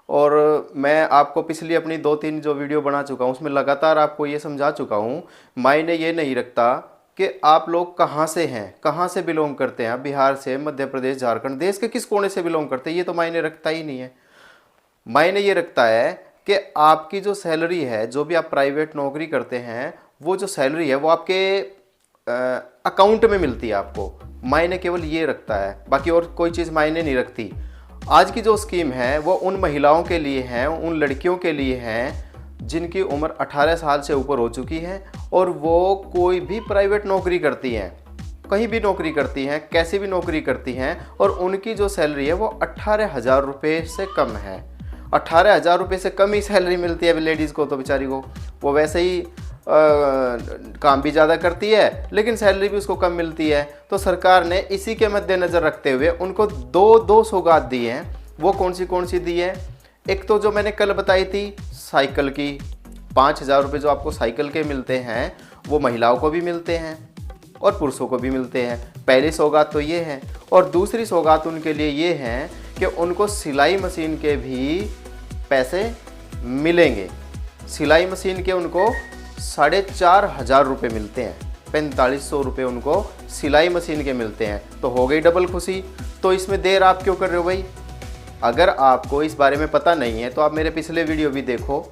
और मैं आपको पिछली अपनी 2-3 जो वीडियो बना चुका हूँ उसमें लगातार आपको ये समझा चुका हूँ, मायने ये नहीं रखता कि आप लोग कहाँ से हैं, कहाँ से बिलोंग करते हैं, बिहार से, मध्य प्रदेश, झारखंड, देश के किस कोने से बिलोंग करते हैं, ये तो मायने रखता ही नहीं है। मायने ये रखता है कि आपकी जो सैलरी है, जो भी आप प्राइवेट नौकरी करते हैं, वो जो सैलरी है वो आपके अकाउंट में मिलती है आपको। मायने केवल ये रखता है, बाकी और कोई चीज़ मायने नहीं रखती। आज की जो स्कीम है वो उन महिलाओं के लिए हैं, उन लड़कियों के लिए हैं जिनकी उम्र 18 साल से ऊपर हो चुकी है और वो कोई भी प्राइवेट नौकरी करती हैं, कहीं भी नौकरी करती हैं, कैसी भी नौकरी करती हैं, और उनकी जो सैलरी है वो 18,000 रुपये से कम है। 18,000 रुपये से कम ही सैलरी मिलती है लेडीज़ को, तो बेचारी को वो वैसे ही काम भी ज़्यादा करती है लेकिन सैलरी भी उसको कम मिलती है। तो सरकार ने इसी के मद्देनज़र रखते हुए उनको दो सौगात दी हैं। वो कौन सी दी है? एक तो जो मैंने कल बताई थी साइकिल की, 5,000 रुपये जो आपको साइकिल के मिलते हैं वो महिलाओं को भी मिलते हैं और पुरुषों को भी मिलते हैं। पहली सौगात तो ये है, और दूसरी सौगात उनके लिए ये है कि उनको सिलाई मशीन के भी पैसे मिलेंगे। सिलाई मशीन के उनको 4,500 रुपये मिलते हैं, 4,500 रुपये उनको सिलाई मशीन के मिलते हैं। तो हो गई डबल खुशी। तो इसमें देर आप क्यों कर रहे हो भाई? अगर आपको इस बारे में पता नहीं है तो आप मेरे पिछले वीडियो भी देखो,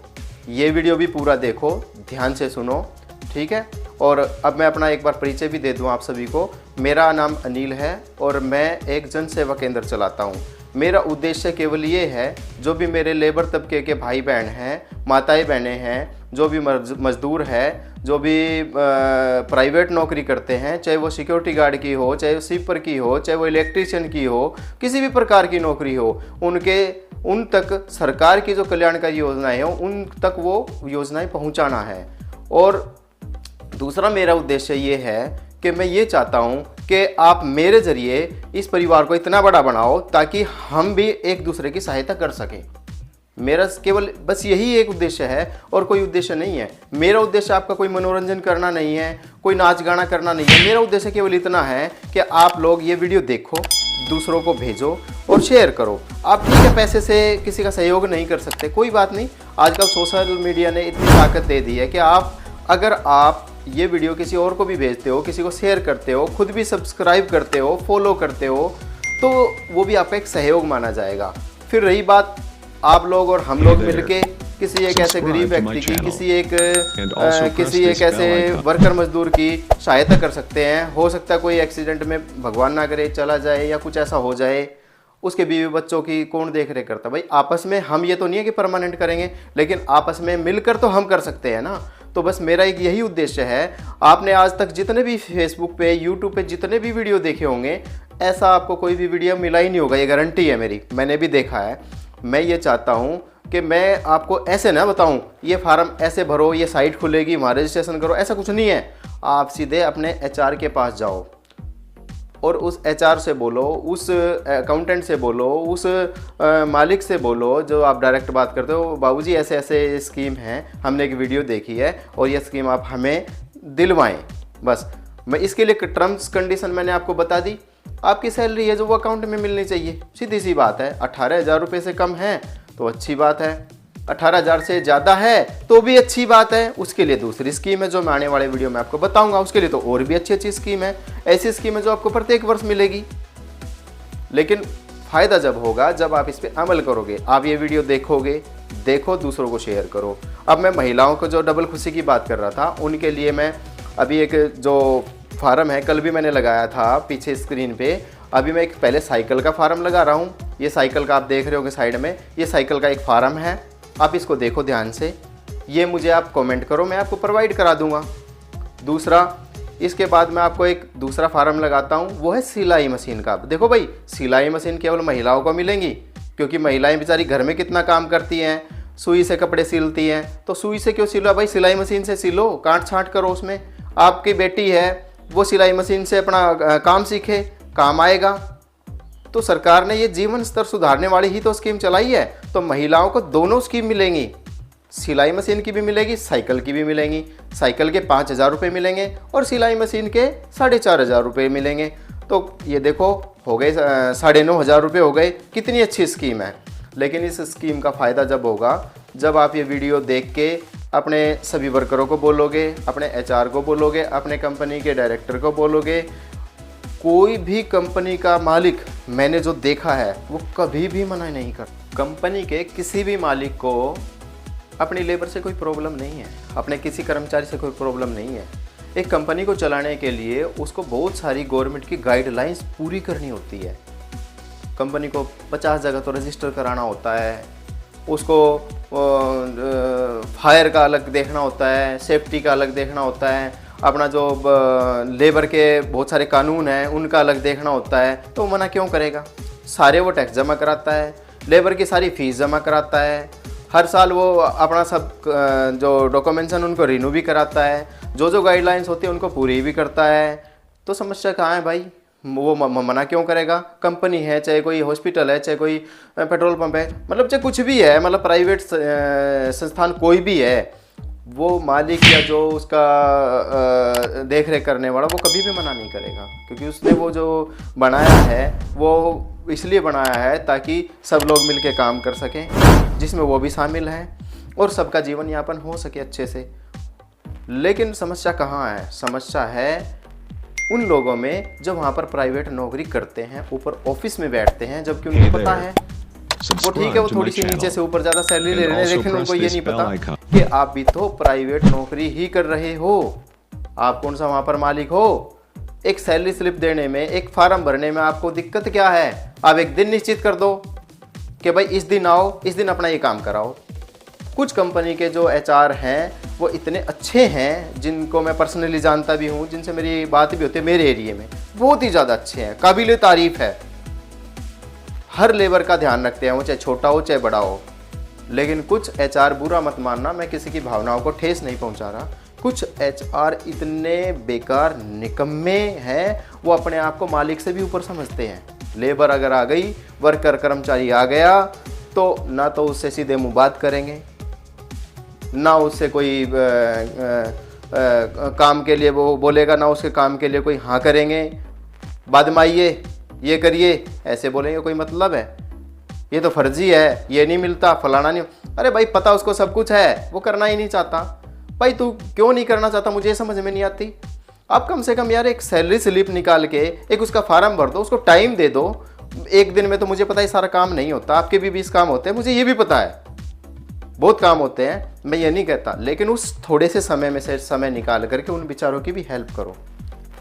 ये वीडियो भी पूरा देखो, ध्यान से सुनो, ठीक है। और अब मैं अपना एक बार परिचय भी दे दूं आप सभी को। मेरा नाम अनिल है और मैं एक जन सेवा केंद्र चलाता हूं। मेरा उद्देश्य केवल ये है, जो भी मेरे लेबर तबके के भाई बहन हैं, माताएं बहनें हैं, जो भी मजदूर है, जो भी प्राइवेट नौकरी करते हैं, चाहे वो सिक्योरिटी गार्ड की हो, चाहे वो स्वीपर की हो, चाहे वो इलेक्ट्रीशियन की हो, किसी भी प्रकार की नौकरी हो, उन तक सरकार की जो कल्याणकारी योजनाएं हैं उन तक वो योजनाएं पहुंचाना है। और दूसरा मेरा उद्देश्य ये है कि मैं ये चाहता हूँ कि आप मेरे ज़रिए इस परिवार को इतना बड़ा बनाओ ताकि हम भी एक दूसरे की सहायता कर सकें। मेरा केवल बस यही एक उद्देश्य है और कोई उद्देश्य नहीं है। मेरा उद्देश्य आपका कोई मनोरंजन करना नहीं है, कोई नाच गाना करना नहीं है। मेरा उद्देश्य केवल इतना है कि आप लोग ये वीडियो देखो, दूसरों को भेजो और शेयर करो। आप ठीक है पैसे से किसी का सहयोग नहीं कर सकते, कोई बात नहीं। आजकल सोशल मीडिया ने इतनी ताकत दे दी है कि अगर आप ये वीडियो किसी और को भी भेजते हो, किसी को शेयर करते हो, खुद भी सब्सक्राइब करते हो, फॉलो करते हो, तो वो भी आपका एक सहयोग माना जाएगा। फिर रही बात आप लोग और हम लोग मिलके किसी एक ऐसे गरीब व्यक्ति की, किसी एक ऐसे वर्कर मजदूर की सहायता कर सकते हैं। हो सकता है कोई एक्सीडेंट में भगवान ना करे चला जाए या कुछ ऐसा हो जाए, उसके बीवी बच्चों की कौन देख रेख करता? भाई आपस में हम ये तो नहीं है कि परमानेंट करेंगे, लेकिन आपस में मिलकर तो हम कर सकते हैं ना। तो बस मेरा एक यही उद्देश्य है। आपने आज तक जितने भी फेसबुक पे, यूट्यूब पे जितने भी वीडियो देखे होंगे, ऐसा आपको कोई भी वीडियो मिला ही नहीं होगा, ये गारंटी है मेरी, मैंने भी देखा है। मैं ये चाहता हूँ कि मैं आपको ऐसे ना बताऊँ ये फार्म ऐसे भरो, ये साइट खुलेगी, वहाँ रजिस्ट्रेशन करो, ऐसा कुछ नहीं है। आप सीधे अपने एचआर के पास जाओ और उस एचआर से बोलो, उस अकाउंटेंट से बोलो, उस मालिक से बोलो जो आप डायरेक्ट बात करते हो, बाबूजी ऐसे ऐसे स्कीम है, हमने एक वीडियो देखी है और ये स्कीम आप हमें दिलवाएं। बस मैं इसके लिए टर्म्स कंडीशन मैंने आपको बता दी। आपकी सैलरी है जो वो अकाउंट में मिलनी चाहिए, सीधी सी बात है। 18,000 रुपये से कम है तो अच्छी बात है, 18,000 से ज़्यादा है तो भी अच्छी बात है। उसके लिए दूसरी स्कीम है जो मैं आने वाले वीडियो में आपको बताऊंगा, उसके लिए तो और भी अच्छी अच्छी स्कीम है। ऐसी स्कीम है जो आपको प्रत्येक वर्ष मिलेगी, लेकिन फ़ायदा जब होगा जब आप इस पर अमल करोगे। आप ये वीडियो देखो, दूसरों को शेयर करो। अब मैं महिलाओं को जो डबल खुशी की बात कर रहा था, उनके लिए मैं अभी एक जो फार्म है, कल भी मैंने लगाया था पीछे स्क्रीन पे, अभी मैं एक पहले साइकिल का फार्म लगा रहा हूँ। ये साइकिल का आप देख रहे होगे साइड में, ये साइकिल का एक फार्म है, आप इसको देखो ध्यान से। ये मुझे आप कमेंट करो, मैं आपको प्रोवाइड करा दूंगा। दूसरा, इसके बाद मैं आपको एक दूसरा फार्म लगाता हूँ, वो है सिलाई मशीन का। देखो भाई, सिलाई मशीन केवल महिलाओं को मिलेंगी, क्योंकि महिलाएं बेचारी घर में कितना काम करती हैं, सुई से कपड़े सिलती हैं। तो सुई से क्यों सिलो भाई, सिलाई मशीन से सिलो, काट छाँट करो उसमें। आपकी बेटी है वो सिलाई मशीन से अपना काम सीखे, काम आएगा। तो सरकार ने ये जीवन स्तर सुधारने वाली ही तो स्कीम चलाई है। तो महिलाओं को दोनों स्कीम मिलेंगी, सिलाई मशीन की भी मिलेगी, साइकिल की भी मिलेंगी। साइकिल के 5,000 रुपये मिलेंगे और सिलाई मशीन के 4,500 रुपये मिलेंगे। तो ये देखो हो गए 9,500 रुपये हो गए। कितनी अच्छी स्कीम है। लेकिन इस स्कीम का फ़ायदा जब होगा जब आप ये वीडियो देख के अपने सभी वर्करों को बोलोगे, अपने एचआर को बोलोगे, अपने कंपनी के डायरेक्टर को बोलोगे। कोई भी कंपनी का मालिक मैंने जो देखा है वो कभी भी मना नहीं करता। कंपनी के किसी भी मालिक को अपनी लेबर से कोई प्रॉब्लम नहीं है, अपने किसी कर्मचारी से कोई प्रॉब्लम नहीं है। एक कंपनी को चलाने के लिए उसको बहुत सारी गवर्नमेंट की गाइडलाइंस पूरी करनी होती है। कंपनी को 50 जगह तो रजिस्टर कराना होता है, उसको फायर का अलग देखना होता है, सेफ्टी का अलग देखना होता है, अपना जो लेबर के बहुत सारे कानून हैं उनका अलग देखना होता है। तो वो मना क्यों करेगा? सारे वो टैक्स जमा कराता है, लेबर की सारी फीस जमा कराता है, हर साल वो अपना सब जो डॉक्यूमेंट्स उनको रिन्यू भी कराता है, जो गाइडलाइंस होती है उनको पूरी भी करता है। तो समस्या कहाँ है भाई? वो मना क्यों करेगा? कंपनी है, चाहे कोई हॉस्पिटल है, चाहे कोई पेट्रोल पंप है, मतलब चाहे कुछ भी है, मतलब प्राइवेट संस्थान कोई भी है, वो मालिक या जो उसका देख रेख करने वाला वो कभी भी मना नहीं करेगा, क्योंकि उसने वो जो बनाया है वो इसलिए बनाया है ताकि सब लोग मिलके काम कर सकें, जिसमें वो भी शामिल हैं और सबका जीवन यापन हो सके अच्छे से। लेकिन समस्या कहाँ है? समस्या है उन लोगों में जो वहाँ पर प्राइवेट नौकरी करते हैं, ऊपर ऑफिस में बैठते हैं, जबकि उनको पता है वो ठीक है, वो थोड़ी सी नीचे से ऊपर ज़्यादा सैलरी ले रहे हैं, लेकिन उनको ये नहीं पता कि आप भी तो प्राइवेट नौकरी ही कर रहे हो। आप कौन सा वहाँ पर मालिक हो? एक सैलरी स्लिप देने में, एक फार्म भरने में आपको दिक्कत क्या है? आप एक दिन निश्चित कर दो कि भाई इस दिन आओ, इस दिन अपना ये काम कराओ। कुछ कंपनी के जो एचआर हैं वो इतने अच्छे हैं, जिनको मैं पर्सनली जानता भी हूँ, जिनसे मेरी बात भी होती है मेरे एरिए में, बहुत ही ज़्यादा अच्छे हैं, काबिल तारीफ़ है, हर लेबर का ध्यान रखते हैं, वो चाहे छोटा हो चाहे बड़ा हो। लेकिन कुछ एचआर, बुरा मत मानना, मैं किसी की भावनाओं को ठेस नहीं पहुंचा रहा, कुछ एचआर इतने बेकार निकम्मे हैं, वो अपने आप को मालिक से भी ऊपर समझते हैं। लेबर अगर आ गई, वर्कर कर्मचारी आ गया, तो ना तो उससे सीधे मुंह बात करेंगे, ना उससे कोई काम के लिए वो बोलेगा, ना उसके काम के लिए कोई हाँ करेंगे। बाद में आइए, ये करिए, ऐसे बोलेंगे, कोई मतलब है? ये तो फर्जी है, ये नहीं मिलता, फलाना नहीं। अरे भाई पता उसको सब कुछ है, वो करना ही नहीं चाहता। भाई तू क्यों नहीं करना चाहता, मुझे समझ में नहीं आती। आप कम से कम यार एक सैलरी स्लिप निकाल के एक उसका फार्म भर दो, उसको टाइम दे दो। एक दिन में तो मुझे पता है सारा काम नहीं होता, आपके भी 20 काम होते हैं, मुझे ये भी पता है, बहुत काम होते हैं, मैं ये नहीं कहता। लेकिन उस थोड़े से समय में से समय निकाल करके उन बेचारों की भी हेल्प करो,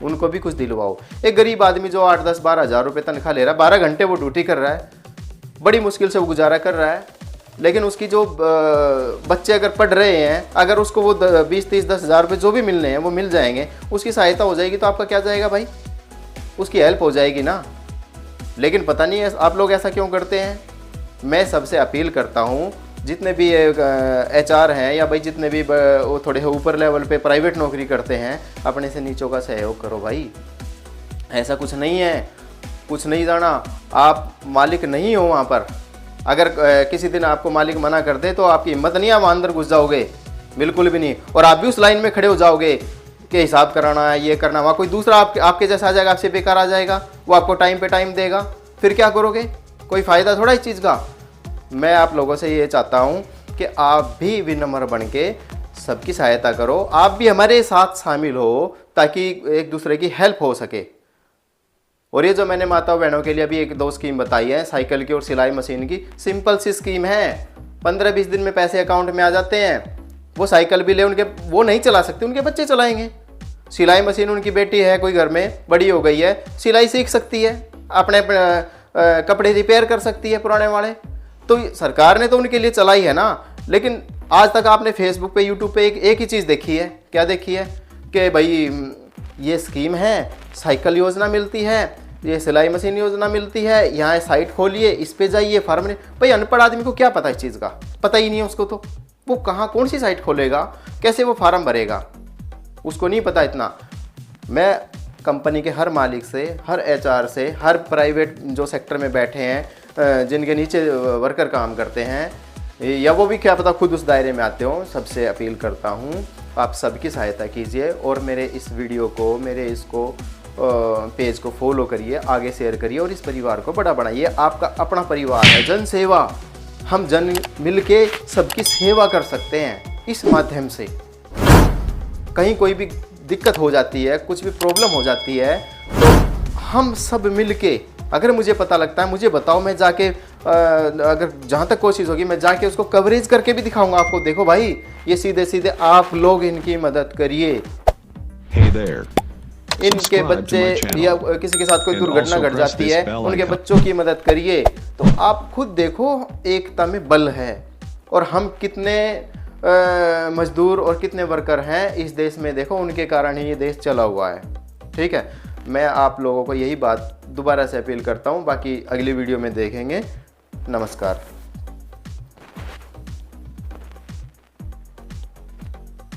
उनको भी कुछ दिलवाओ। एक गरीब आदमी जो 8, 10, 12 हज़ार रुपये तनख्वाह ले रहा है, 12 घंटे वो ड्यूटी कर रहा है, बड़ी मुश्किल से वो गुजारा कर रहा है, लेकिन उसकी जो बच्चे अगर पढ़ रहे हैं, अगर उसको वो 20, 30, 10 हज़ार रुपये जो भी मिलने हैं वो मिल जाएंगे, उसकी सहायता हो जाएगी, तो आपका क्या जाएगा भाई? उसकी हेल्प हो जाएगी ना। लेकिन पता नहीं है आप लोग ऐसा क्यों करते हैं। मैं सबसे अपील करता हूँ, जितने भी एचआर हैं या भाई जितने भी वो थोड़े ऊपर लेवल पे प्राइवेट नौकरी करते हैं, अपने से नीचों का सहयोग करो भाई। ऐसा कुछ नहीं है, कुछ नहीं जाना, आप मालिक नहीं हो वहाँ पर। अगर किसी दिन आपको मालिक मना कर दे तो आपकी हिम्मत नहीं, आप अंदर घुस जाओगे, बिल्कुल भी नहीं। और आप भी उस लाइन में खड़े हो जाओगे कि हिसाब कराना है, ये करना। वहाँ कोई दूसरा आपके जैसा आ जाएगा, आपसे बेकार आ जाएगा, वो आपको टाइम पे टाइम देगा, फिर क्या करोगे? कोई फ़ायदा थोड़ा इस चीज़ का। मैं आप लोगों से ये चाहता हूँ कि आप भी विनम्र बन के सबकी सहायता करो, आप भी हमारे साथ शामिल हो, ताकि एक दूसरे की हेल्प हो सके। और ये जो मैंने माता बहनों के लिए अभी 1-2 स्कीम बताई है, साइकिल की और सिलाई मशीन की, सिंपल सी स्कीम है, 15-20 दिन में पैसे अकाउंट में आ जाते हैं। वो साइकिल भी ले, उनके वो नहीं चला सकते, उनके बच्चे चलाएंगे। सिलाई मशीन उनकी बेटी है कोई घर में, बड़ी हो गई है, सिलाई सीख सकती है, अपने कपड़े रिपेयर कर सकती है पुराने वाले। तो सरकार ने तो उनके लिए चलाई है ना। लेकिन आज तक आपने फेसबुक पे, यूट्यूब पे एक ही चीज़ देखी है, क्या देखी है? कि भाई ये स्कीम है, साइकिल योजना मिलती है, ये सिलाई मशीन योजना मिलती है, यहाँ साइट खोलिए, इस पे जाइए, फार्म। भाई अनपढ़ आदमी को क्या पता इस चीज़ का? पता ही नहीं है उसको, तो वो कहाँ कौन सी साइट खोलेगा, कैसे वो फार्म भरेगा, उसको नहीं पता इतना। मैं कंपनी के हर मालिक से, हर एचआर से, हर प्राइवेट जो सेक्टर में बैठे हैं, जिनके नीचे वर्कर काम करते हैं, या वो भी क्या पता खुद उस दायरे में आते हो, सबसे अपील करता हूँ आप सबकी सहायता कीजिए और मेरे इस वीडियो को, मेरे इसको पेज को फॉलो करिए, आगे शेयर करिए और इस परिवार को बड़ा बनाइए। आपका अपना परिवार है, जन सेवा, हम जन मिल के सबकी सेवा कर सकते हैं इस माध्यम से। कहीं कोई भी दिक्कत हो जाती है, कुछ भी प्रॉब्लम हो जाती है, तो हम सब मिल के, अगर मुझे पता लगता है मुझे बताओ, मैं जाके अगर जहाँ तक कोशिश होगी मैं जाके उसको कवरेज करके भी दिखाऊंगा आपको। देखो भाई, ये सीधे सीधे आप लोग इनकी मदद करिए। इनके बच्चे या किसी के साथ कोई दुर्घटना घट जाती है, उनके बच्चों की मदद करिए। तो आप खुद देखो एकता में बल है, और हम कितने मजदूर और कितने वर्कर हैं इस देश में, देखो उनके कारण ही ये देश चला हुआ है। ठीक है, मैं आप लोगों को यही बात दोबारा से अपील करता हूँ। बाकी अगली वीडियो में देखेंगे। नमस्कार।